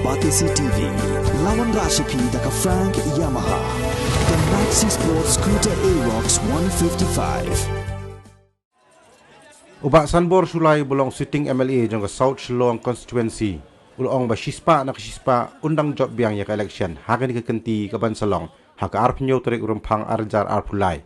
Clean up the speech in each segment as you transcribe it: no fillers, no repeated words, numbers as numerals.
Batisi TV, lawan Rashipi daka Frank Yamaha, the Maxi Sports Scooter Aerox 155. Ubak Sanbor Shullai bulong sitting MLA jong ka South Shillong constituency. Ulong ba shispa na kashispa undang job biang ya ka election hagan ka kenti ka bansalong haka arpnyo tarik urumpang arjar arpulai.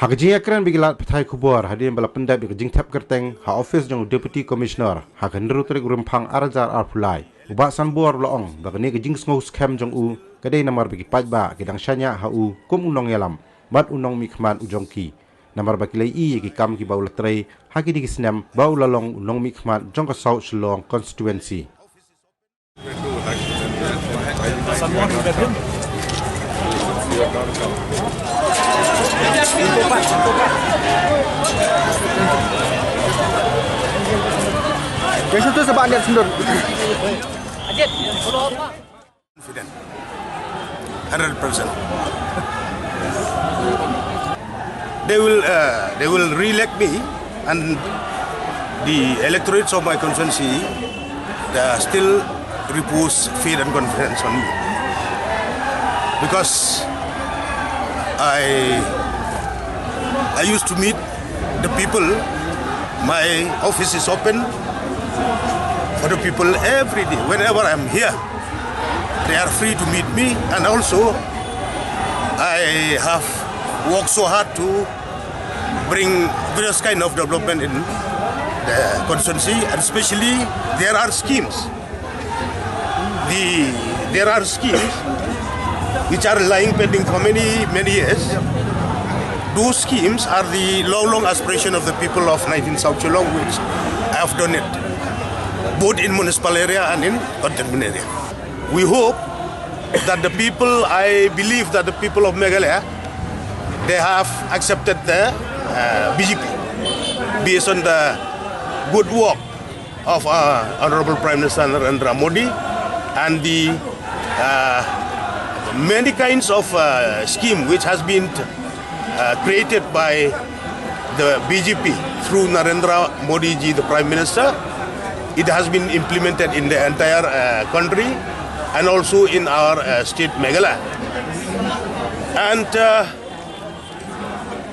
Haka jing akran bigilat patai kubor hadin bala pendap bi jing tap kerteng ha office jong deputy commissioner haka nru tarik urumpang arjar arpulai. Ubak Sanbor ulong ba ni ka jing ngau scam jong u kadai namar bigi pajba kidang syanya ha u kum unong yalam mat unong mikman ujongki. Namar bakilai i ki kam ki baula tray haki di kisnam baula long unong mikman jong ka South Shillong constituency. Sanbor bedroom. Jadi itu sebab dia sendur. Ajit, Confident, 100%. They will re-elect me, and the electorates of my constituency they still repose faith and confidence on me, because I used to meet the people. My office is open for the people every day. Whenever I'm here, they are free to meet me, and also I have worked so hard to bring various kind of development in the constituency, and especially there are schemes. There are schemes which are lying pending for many years. Those schemes are the long aspiration of the people of 19 South Shillong, which I have done it, both in municipal area and in containment area. We hope that the people, I believe that the people of Meghalaya, they have accepted the BJP based on the good work of Honorable Prime Minister Narendra Modi and the many kinds of scheme which has been created by the BJP through Narendra Modi ji, the Prime Minister. It has been implemented in the entire country and also in our state Meghalaya. And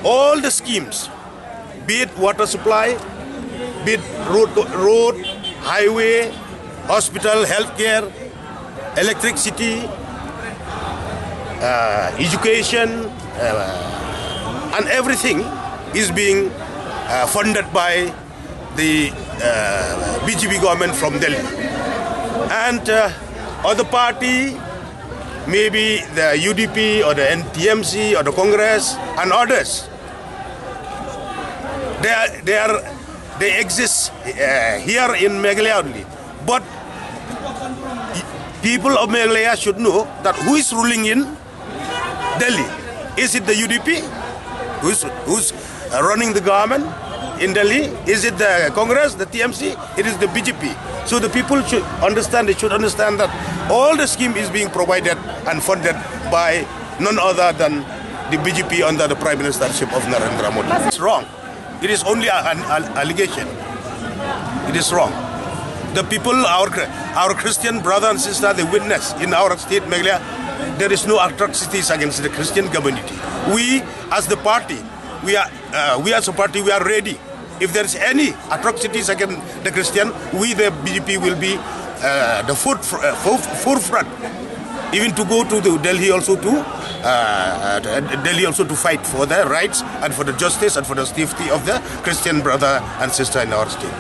all the schemes, be it water supply, be it road, highway, hospital, healthcare, electricity, education, and everything is being funded by the BJP government from Delhi. And other party, maybe the UDP or the NTMC or the Congress and others, they exist here in Meghalaya only. But people of Meghalaya should know that who is ruling in Delhi. Is it the UDP who's running the government in Delhi? Is it the Congress, the TMC? It is the BJP. So the people should understand, they should understand that all the scheme is being provided and funded by none other than the BJP under the Prime Ministership of Narendra Modi. It's wrong. It is only an allegation. It is wrong. The people, our Christian brother and sister, they witness in our state, Meghalaya, there is no atrocities against the Christian community. We, as the party, we as a party, we are ready. If there is any atrocities against the Christian, we, the BJP, will be the forefront, even to go to the Delhi also to fight for their rights and for the justice and for the safety of the Christian brother and sister in our state.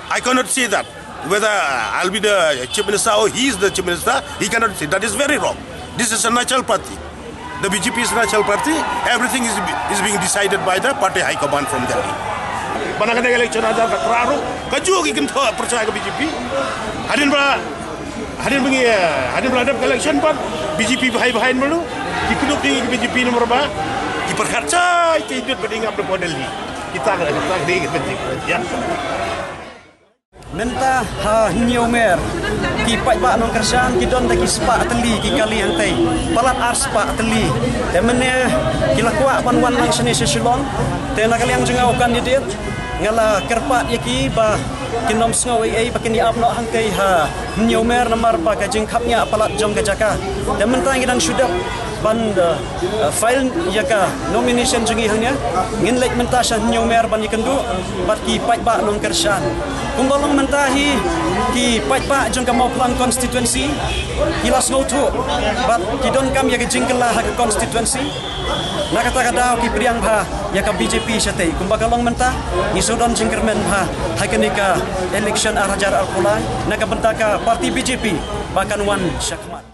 I cannot say that. Whether I'll be the chief minister or he is the chief minister, he cannot say. That is very wrong. This is a national party. The BJP is a national party. Everything is being decided by the party high command from Delhi. Panaganda election ada keraru, kaju kita percaya ke BJP. Hadin berada election pan BJP behind malu. Kita tinggi BJP nomor berapa? Kita percaya kita hidup berdingat di Delhi. Kita di BJP. Ya. Menta nyomer ki pajba non kersan ki don taki spa ateli ki kali antai palat ar spa ateli temene ki lakwa wan lang seni Shillong tena kali yang jengau kandidat ngala kerpat yaki ba kinom sngo ai bakin ya abno hangkai ha nyomer namar ba ka jing khapnya apalat jong ka jaka dan mentang idang sudah ban file yaka nomination jungi hangnya ngin lek mentasha nyomer ban ikendu bat ki pai ba nong kersan kumbalong mentahi ki pai ba jong ka mau plan constituency hilas no tu bat ki don kam ya jing kala ha constituency nakata kadau ki priang bha ya ka BJP syate kumbakalong mentah ngisodon jingkermen bha hakenika election arajar al-Shullai naka bentaka parti BJP bahkan wan syakmat